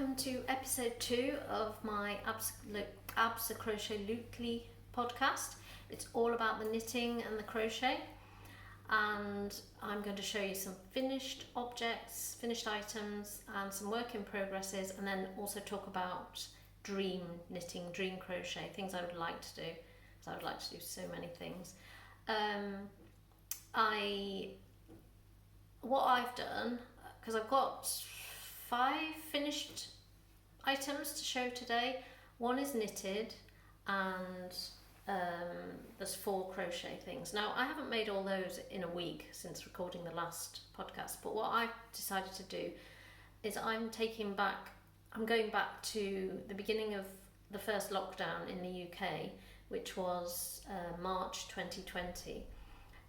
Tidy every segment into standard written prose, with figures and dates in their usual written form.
welcome to episode 2 of my Abs a Crochet Lootly podcast. It's all about the knitting and the crochet, and I'm going to show you some finished objects, finished items, and some work in progresses, and then also talk about dream knitting, dream crochet, things I would like to do, because I would like to do so many things. What I've done, because I've got 5 finished items to show today. One is knitted, and there's 4 crochet things. Now, I haven't made all those in a week since recording the last podcast, but what I've decided to do is I'm going back to the beginning of the first lockdown in the UK, which was March 2020.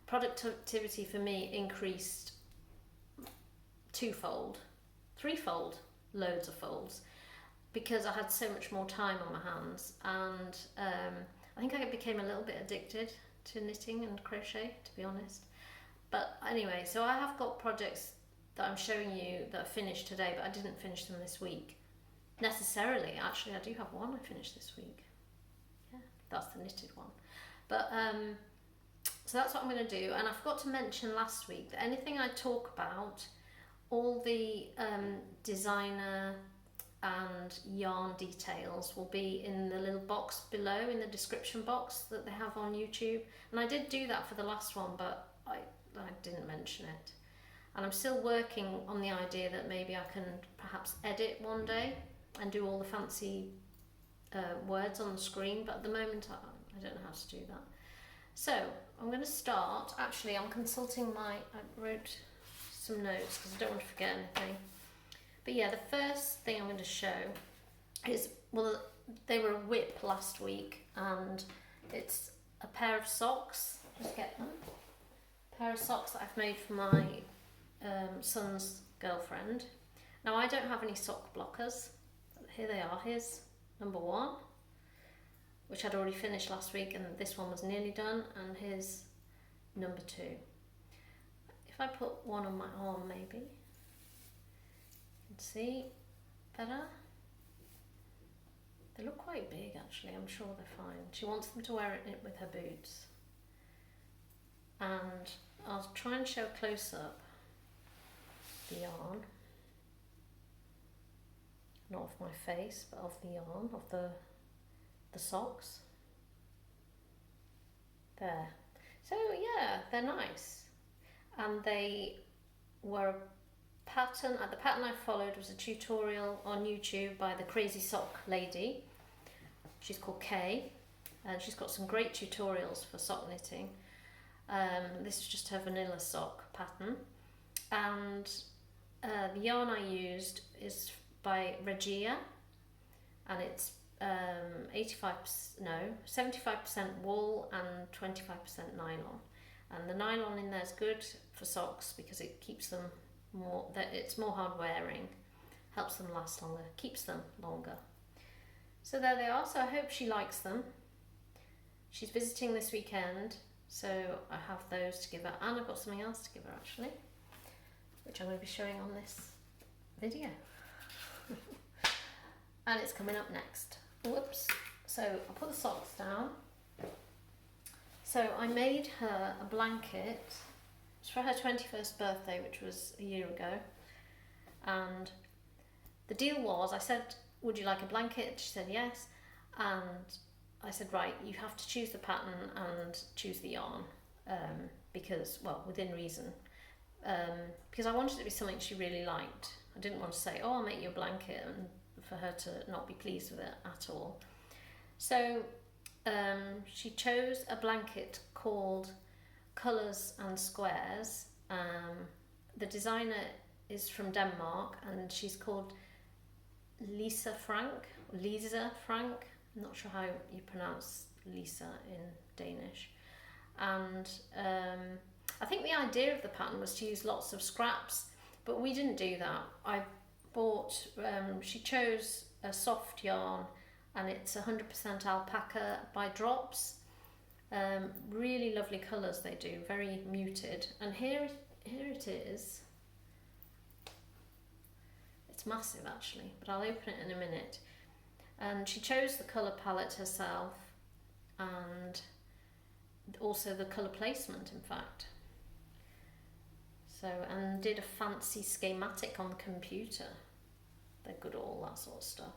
Productivity for me increased twofold, threefold, loads of folds, because I had so much more time on my hands, and I think I became a little bit addicted to knitting and crochet, to be honest. But anyway, so I have got projects that I'm showing you that are finished today, but I didn't finish them this week necessarily. Actually, I do have one I finished this week. Yeah, that's the knitted one. But so that's what I'm going to do. And I forgot to mention last week that anything I talk about, all the designer and yarn details will be in the little box below, in the description box that they have on YouTube. And I did do that for the last one, but I didn't mention it. And I'm still working on the idea that maybe I can perhaps edit one day and do all the fancy words on the screen, but at the moment I don't know how to do that. So I'm going to start. Actually, I'm consulting I wrote some notes because I don't want to forget anything. But yeah, the first thing I'm going to show is, well, they were a whip last week, and it's a pair of socks. Let's get them. A pair of socks that I've made for my son's girlfriend. Now, I don't have any sock blockers. Here they are. Here's number 1, which I'd already finished last week, and this one was nearly done, and here's number 2. If I put one on my arm, maybe you can see better. They look quite big, actually. I'm sure they're fine. She wants them to wear it with her boots, and I'll try and show close up the yarn, not of my face, but of the yarn, of the socks. There. So yeah, they're nice. And they were a pattern. The pattern I followed was a tutorial on YouTube by the Crazy Sock Lady. She's called Kay, and she's got some great tutorials for sock knitting. This is just her vanilla sock pattern, and the yarn I used is by Regia, and it's 75% wool and 25% nylon. And the nylon in there is good for socks because it keeps them it's more hard wearing, helps them last longer, keeps them longer. So there they are. So I hope she likes them. She's visiting this weekend, so I have those to give her, and I've got something else to give her actually, which I'm going to be showing on this video. And it's coming up next. Whoops. So I'll put the socks down. So I made her a blanket. It's for her 21st birthday, which was a year ago. And the deal was, I said, would you like a blanket? She said yes. And I said, right, you have to choose the pattern and choose the yarn, because, well, within reason. Because I wanted it to be something she really liked. I didn't want to say, oh, I'll make you a blanket, and for her to not be pleased with it at all. So she chose a blanket called Colours and Squares. The designer is from Denmark, and she's called Lisa Frank. I'm not sure how you pronounce Lisa in Danish. And I think the idea of the pattern was to use lots of scraps, but we didn't do that. I bought, she chose a soft yarn, and it's 100% alpaca by Drops. Really lovely colours they do, very muted. And here it is. It's massive actually, but I'll open it in a minute. And she chose the colour palette herself, and also the colour placement, in fact. So, and did a fancy schematic on the computer. They're good at all that sort of stuff.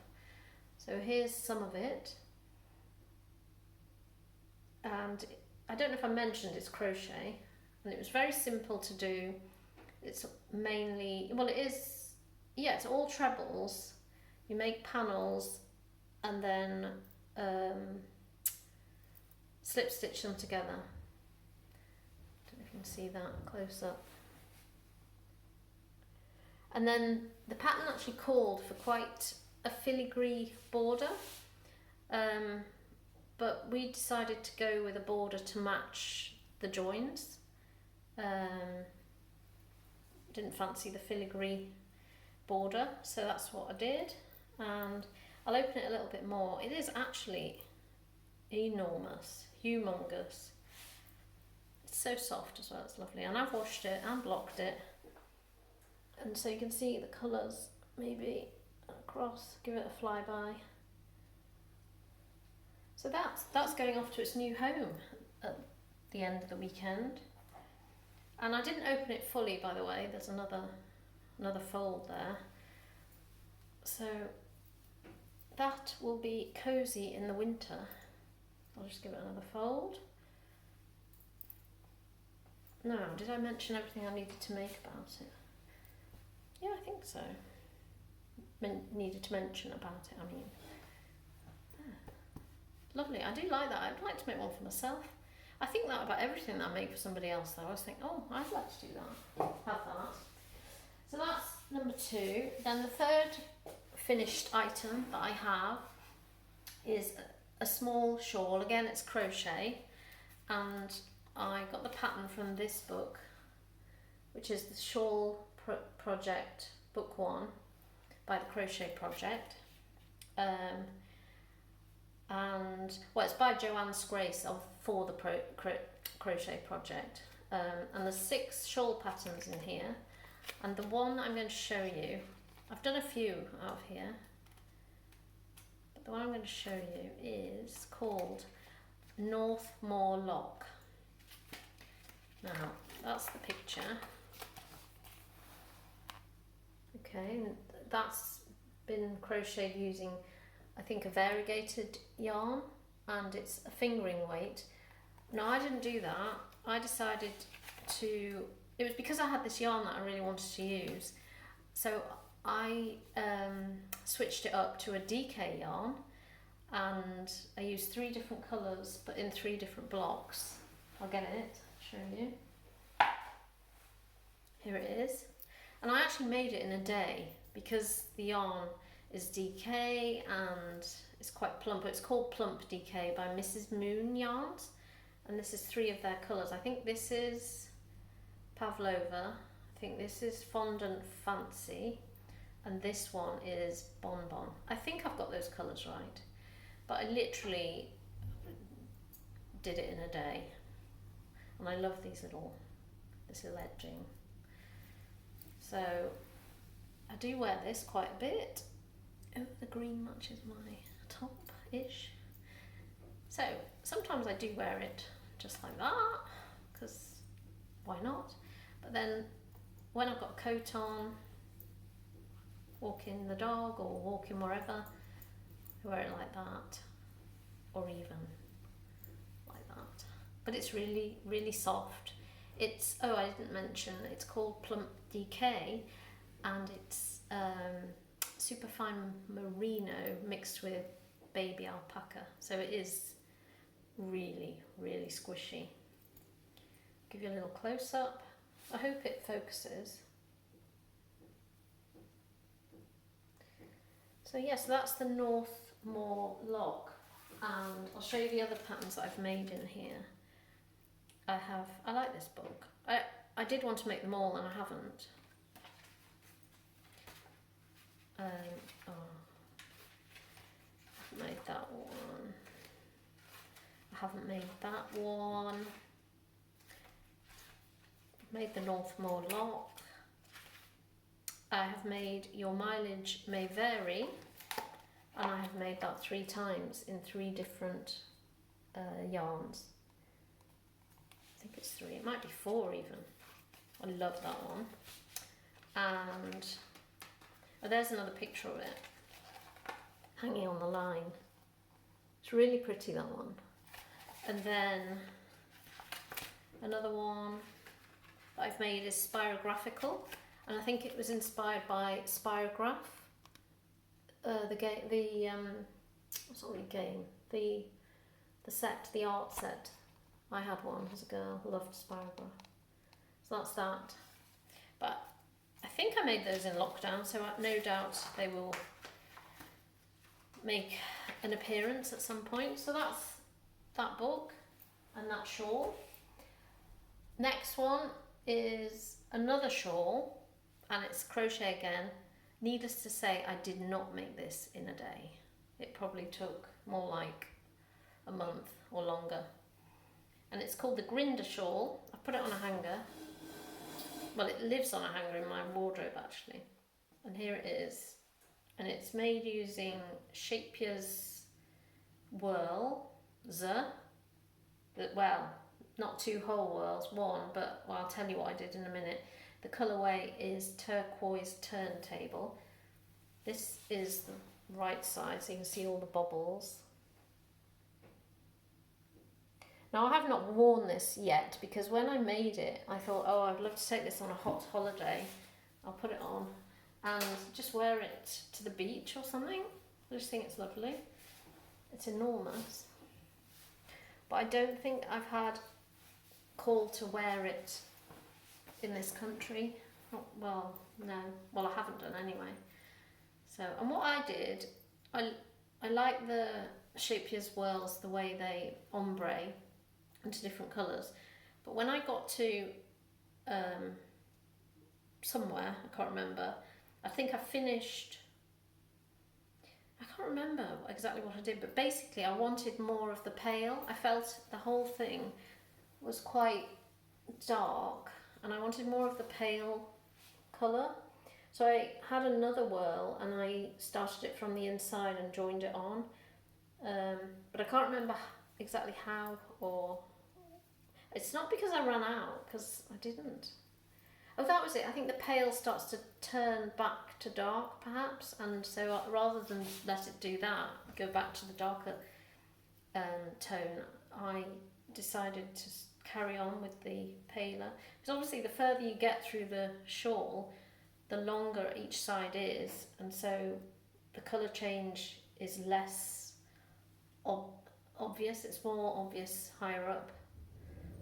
So here's some of it. And I don't know if I mentioned it's crochet, and it was very simple to do. It's mainly, well, it is, yeah, it's all trebles. You make panels and then slip stitch them together. Don't know if you can see that close up. And then the pattern actually called for quite a filigree border, but we decided to go with a border to match the joins. Didn't fancy the filigree border, so that's what I did. And I'll open it a little bit more. It is actually enormous, humongous. It's so soft as well, it's lovely. And I've washed it and blocked it. And so you can see the colours maybe across, give it a flyby. So that's going off to its new home at the end of the weekend. And I didn't open it fully, by the way. There's another fold there. So that will be cosy in the winter. I'll just give it another fold. Now, did I mention everything I needed to make about it? Yeah, I think so. Needed to mention about it, I mean. Yeah. Lovely, I do like that. I'd like to make one for myself. I think that about everything that I make for somebody else though. I was thinking, oh, I'd like to do that. Have that. So that's number 2. Then the third finished item that I have is a small shawl. Again, it's crochet, and I got the pattern from this book, which is the Shawl Project Book 1 by the Crochet Project. And well, it's by Joanne Scrace for the Crochet Project. And there's 6 shawl patterns in here, and the one I'm going to show you, I've done a few out of here, but the one I'm going to show you is called Northmoor Lock. Now that's the picture. Okay, that's been crocheted using, I think, a variegated yarn, and it's a fingering weight. Now I didn't do that. I decided to, it was because I had this yarn that I really wanted to use, so I switched it up to a DK yarn, and I used 3 different colours but in 3 different blocks. I'll get it, show you. Here it is. And I actually made it in a day because the yarn is DK and it's quite plump. It's called Plump DK by Mrs. Moon Yarns, and this is 3 of their colours. I think this is Pavlova, I think this is Fondant Fancy, and this one is Bonbon. I think I've got those colours right, but I literally did it in a day, and I love this little edging. So I do wear this quite a bit. Oh, the green matches my top-ish. So sometimes I do wear it just like that, because why not? But then when I've got a coat on, walking the dog or walking wherever, I wear it like that, or even like that. But it's really, really soft. It's, oh, I didn't mention, it's called Plump DK, and it's superfine merino mixed with baby alpaca, so it is really, really squishy. Give you a little close-up. I hope it focuses. So yes, that's the Northmoor Lock, and I'll show you the other patterns that I've made in here. I like this book. I did want to make them all, and I haven't. I haven't made that one. I haven't made that one. Made the Northmoor Lock. I have made Your Mileage May Vary, and I have made that 3 times in 3 different yarns. I think it's 3, it might be 4 even. I love that one. And oh, there's another picture of it hanging on the line. It's really pretty, that one. And then another one that I've made is Spirographical, and I think it was inspired by Spirograph. The game, what's not really game, the set, the art set. I had one as a girl, loved Spirograph. So that's that. But I think I made those in lockdown, so no doubt they will make an appearance at some point. So that's that book and that shawl. Next one is another shawl, and it's crochet again. Needless to say, I did not make this in a day. It probably took more like a month or longer. And it's called the Grinda shawl. I put it on a hanger. Well, it lives on a hanger in my wardrobe actually. And here it is. And it's made using Scheepjes whirl, well, not 2 whole whirls, 1, but well, I'll tell you what I did in a minute. The colourway is Turquoise Turntable. This is the right side, so you can see all the bobbles. Now, I have not worn this yet because when I made it, I thought, oh, I'd love to take this on a hot holiday. I'll put it on and just wear it to the beach or something. I just think it's lovely. It's enormous. But I don't think I've had call to wear it in this country. Well, no. Well, I haven't done anyway. So, and what I did, I like the Scheepjes whirls, the way they ombre into different colours. But when I got to somewhere, I can't remember, I think I finished, I can't remember exactly what I did, but basically I wanted more of the pale. I felt the whole thing was quite dark and I wanted more of the pale colour. So I had another whirl and I started it from the inside and joined it on. But I can't remember exactly how, or it's not because I ran out, because I didn't. Oh, that was it. I think the pale starts to turn back to dark, perhaps, and so rather than let it do that, go back to the darker tone, I decided to carry on with the paler. Because obviously the further you get through the shawl, the longer each side is, and so the colour change is less obvious. It's more obvious higher up.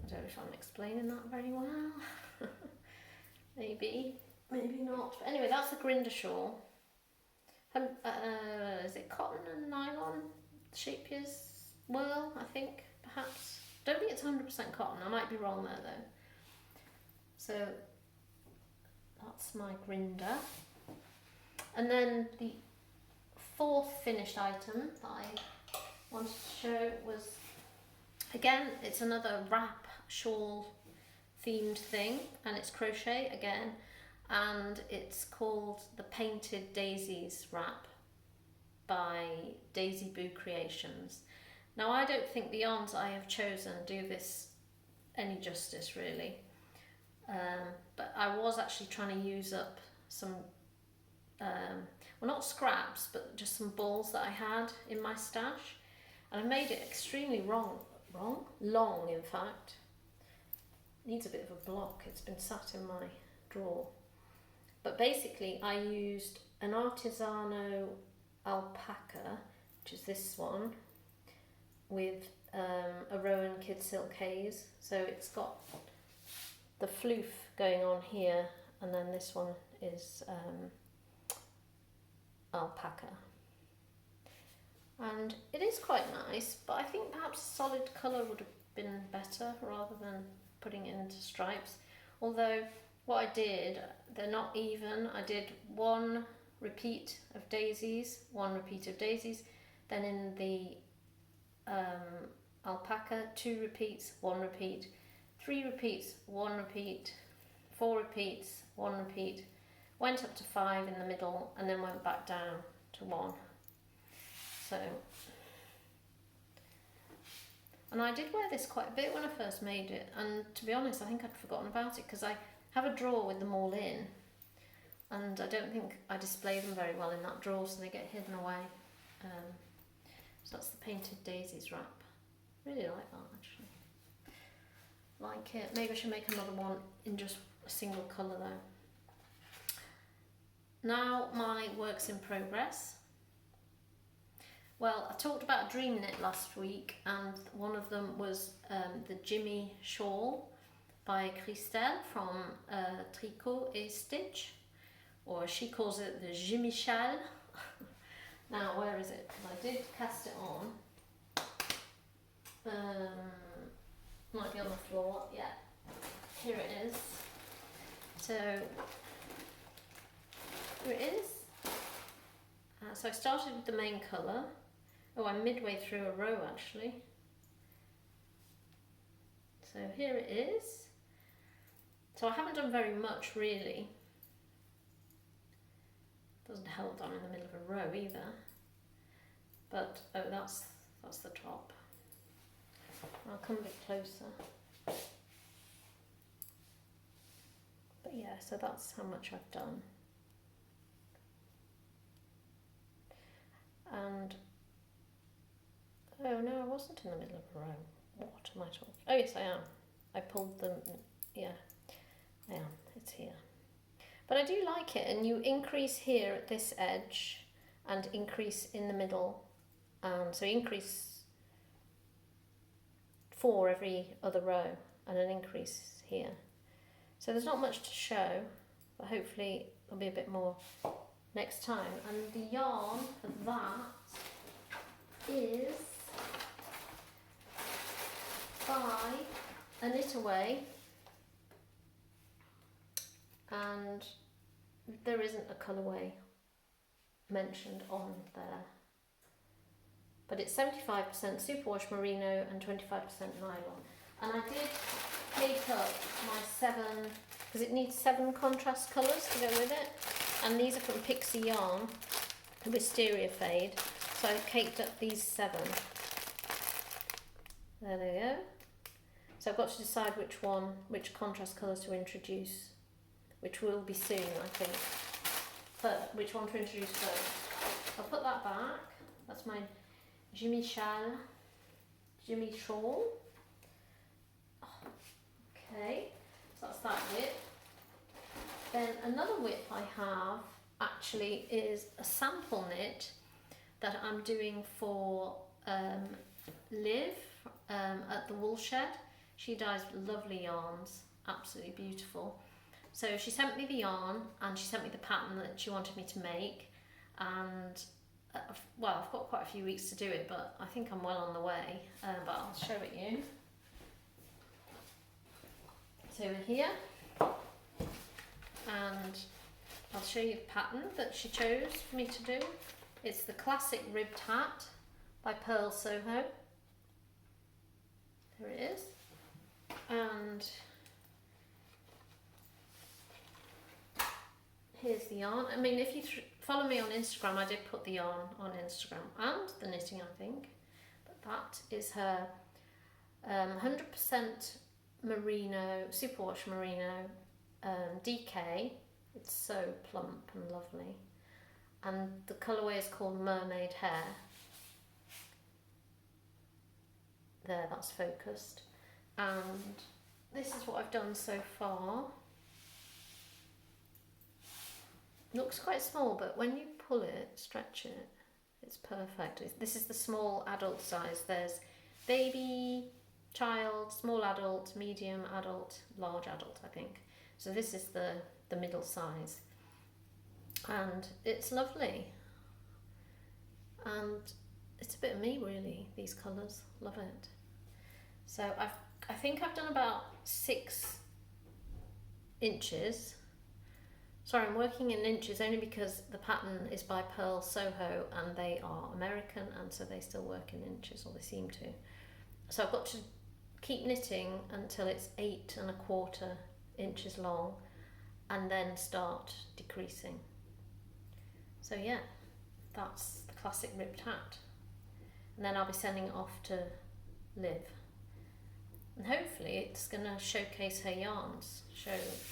I don't know if I'm explaining that very well. Maybe not. But anyway, that's the Grinda shawl. Is it cotton and nylon? Scheepjes whirl, I think, perhaps. Don't think it's 100% cotton. I might be wrong there though. So that's my Grinda. And then the fourth finished item that I wanted to show was, again, it's another wrap shawl themed thing, and it's crochet again, and it's called the Painted Daisies wrap by Daisyboo Creations. Now, I don't think the yarns I have chosen do this any justice really, but I was actually trying to use up some well, not scraps, but just some balls that I had in my stash, and I made it extremely long in fact. Needs a bit of a block, it's been sat in my drawer. But basically I used an Artesano alpaca, which is this one, with a Rowan kidsilk haze. So it's got the floof going on here, and then this one is alpaca. And it is quite nice, but I think perhaps solid colour would have been better rather than putting it into stripes. Although what I did, they're not even. I did 1 repeat of daisies, 1 repeat of daisies, then in the alpaca 2 repeats, 1 repeat, 3 repeats, 1 repeat, 4 repeats, 1 repeat, went up to 5 in the middle and then went back down to 1. So, and I did wear this quite a bit when I first made it, and to be honest I think I'd forgotten about it because I have a drawer with them all in and I don't think I display them very well in that drawer, so they get hidden away. So that's the painted Daisies wrap. Really like that actually. Like it. Maybe I should make another one in just a single colour though. Now my works in progress. Well, I talked about a dream knit last week, and one of them was the Jimmy Shawl by Christelle from Tricot et Stitch, or she calls it the Jimmy Shawl. Now, where is it? I did cast it on. Might be on the floor. Yeah, here it is. So here it is. So I started with the main colour. Oh, I'm midway through a row actually. So here it is. So I haven't done very much really. Doesn't help that I'm in the middle of a row either. But oh, that's the top. I'll come a bit closer. But yeah, so that's how much I've done. And oh no, I wasn't in the middle of a row. What am I talking? Oh yes, I am. I pulled them. Yeah, I am. It's here. But I do like it, and you increase here at this edge and increase in the middle. So increase 4 every other row and an increase here. So there's not much to show, but hopefully there'll be a bit more next time. And the yarn for that is by a Knit Away, and there isn't a colourway mentioned on there, but it's 75% superwash merino and 25% nylon. And I did make up my 7, because it needs 7 contrast colours to go with it, and these are from Pixie Yarn, the wisteria fade, so I caked up these 7. There they go. So I've got to decide which contrast colours to introduce, which will be soon I think, but which one to introduce first. I'll put that back. That's my Jimmy Shawl. Okay, so that's that whip. Then another whip I have actually is a sample knit that I'm doing for Liv at the Wool Shed. She dyes lovely yarns, absolutely beautiful. So she sent me the yarn and she sent me the pattern that she wanted me to make, and well, I've got quite a few weeks to do it, but I think I'm well on the way, but I'll show it you. So we're here, and I'll show you the pattern that she chose for me to do. It's the classic ribbed hat by Purl Soho. There it is. And here's the yarn. I mean, if you follow me on Instagram, I did put the yarn on Instagram and the knitting, I think. But that is her 100% merino, superwash merino DK. It's so plump and lovely. And the colourway is called Mermaid Hair. There, that's focused. And this is what I've done so far. Looks quite small, but when you pull it, stretch it, it's perfect. This is the small adult size. There's baby, child, small adult, medium adult, large adult, I think. So this is the middle size. And it's lovely. And it's a bit of me really, these colours. Love it. So I think I've done about 6 inches. Sorry, I'm working in inches only because the pattern is by Purl Soho and they are American, and so they still work in inches, or they seem to. So I've got to keep knitting until it's 8 1/4 inches long, and then start decreasing. So yeah, that's the classic ribbed hat. And then I'll be sending it off to Liv. And hopefully it's going to showcase her yarns.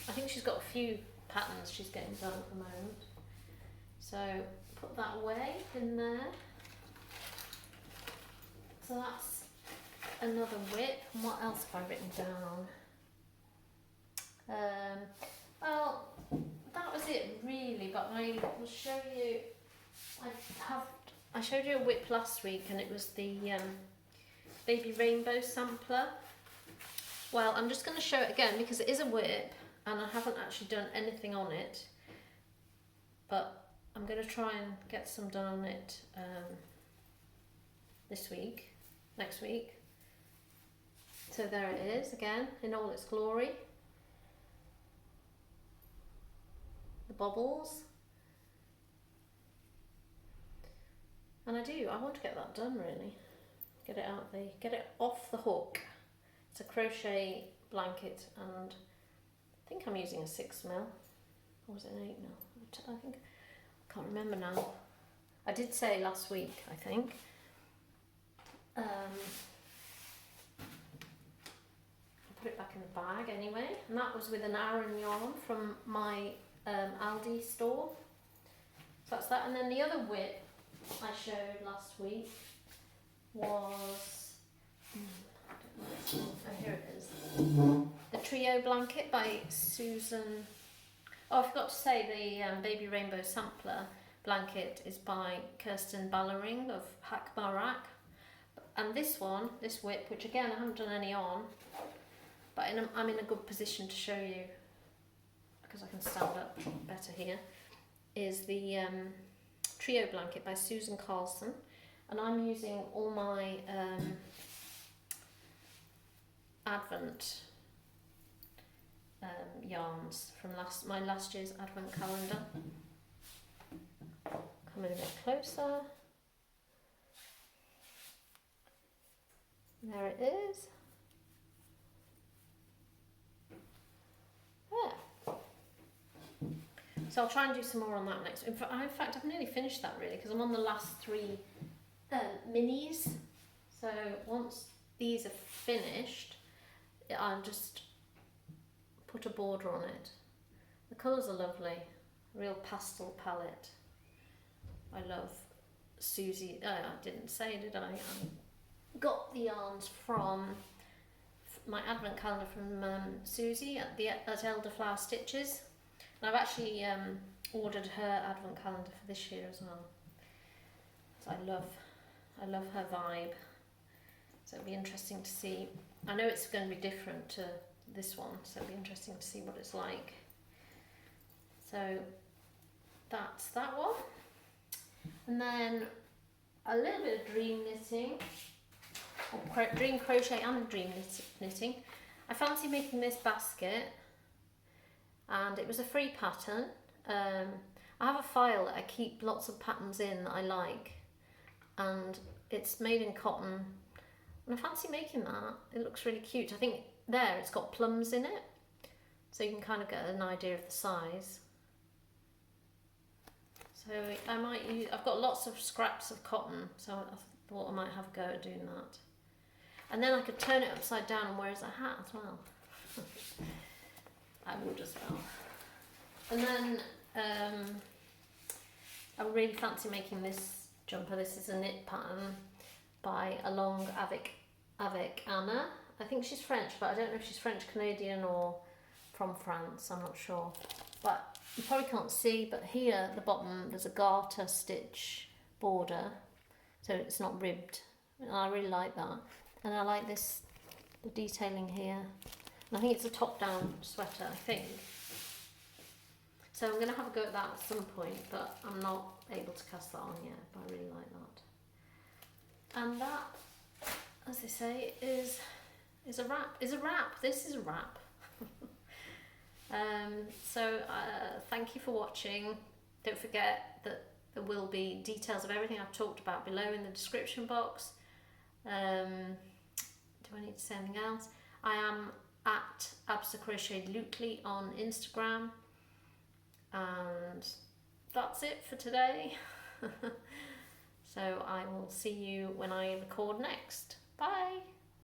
I think she's got a few patterns she's getting done at the moment. So put that away in there. So that's another whip. And what else have I written down? Well, that was it really, but I will show you. I showed you a whip last week, and it was the baby rainbow sampler. Well, I'm just going to show it again because it is a whip and I haven't actually done anything on it, but I'm going to try and get some done on it next week. So there it is again in all its glory. The bobbles. And I want to get that done really. Get it off the hook. It's a crochet blanket, and I think I'm using a 6mm, or was it an 8mm? I think, I can't remember now. I did say last week, I think. I'll put it back in the bag anyway, and that was with an Aran yarn from my Aldi store. So that's that, and then the other whip I showed last week was, oh, here it is, the Trio blanket by Susan. Oh, I forgot to say the Baby Rainbow Sampler blanket is by Kirsten Ballering of Hack Barak. And this whip, which again I haven't done any on, but I'm in a good position to show you because I can stand up better here, is the Trio blanket by Susan Carlson, and I'm using all my Advent yarns from my last year's Advent calendar. Come in a bit closer. There it is. There. So I'll try and do some more on that next. In fact, I've nearly finished that really because I'm on the last 3 minis. So once these are finished, I'll just put a border on it. The colours are lovely, real pastel palette. I love Susie. I didn't say, did I? I got the yarns from my Advent calendar from Susie at Elderflower Stitches. And I've actually ordered her Advent calendar for this year as well. So I love her vibe. So it'll be interesting to see. I know it's going to be different to this one, so it'll be interesting to see what it's like. So that's that one. And then a little bit of dream knitting, or dream crochet and dream knitting. I fancy making this basket, and it was a free pattern. I have a file that I keep lots of patterns in that I like, and it's made in cotton, and I fancy making that. It looks really cute. I think there it's got plums in it, so you can kind of get an idea of the size. So I might use, I've got lots of scraps of cotton, so I thought I might have a go at doing that. And then I could turn it upside down and wear it as a hat as well. I would as well. And then I really fancy making this jumper. This is a knit pattern by Along Avec Anna. I think she's French, but I don't know if she's French Canadian or from France. I'm not sure. But you probably can't see, but here at the bottom there's a garter stitch border, so it's not ribbed. And I really like that. And I like this, the detailing here. And I think it's a top-down sweater, I think. So I'm going to have a go at that at some point, but I'm not able to cast that on yet, but I really like that. And that, as they say, is a wrap. This is a wrap. So thank you for watching. Don't forget that there will be details of everything I've talked about below in the description box. Do I need to say anything else? I am at Absa Crochet Lutely on Instagram. And that's it for today. So I will see you when I record next. Bye!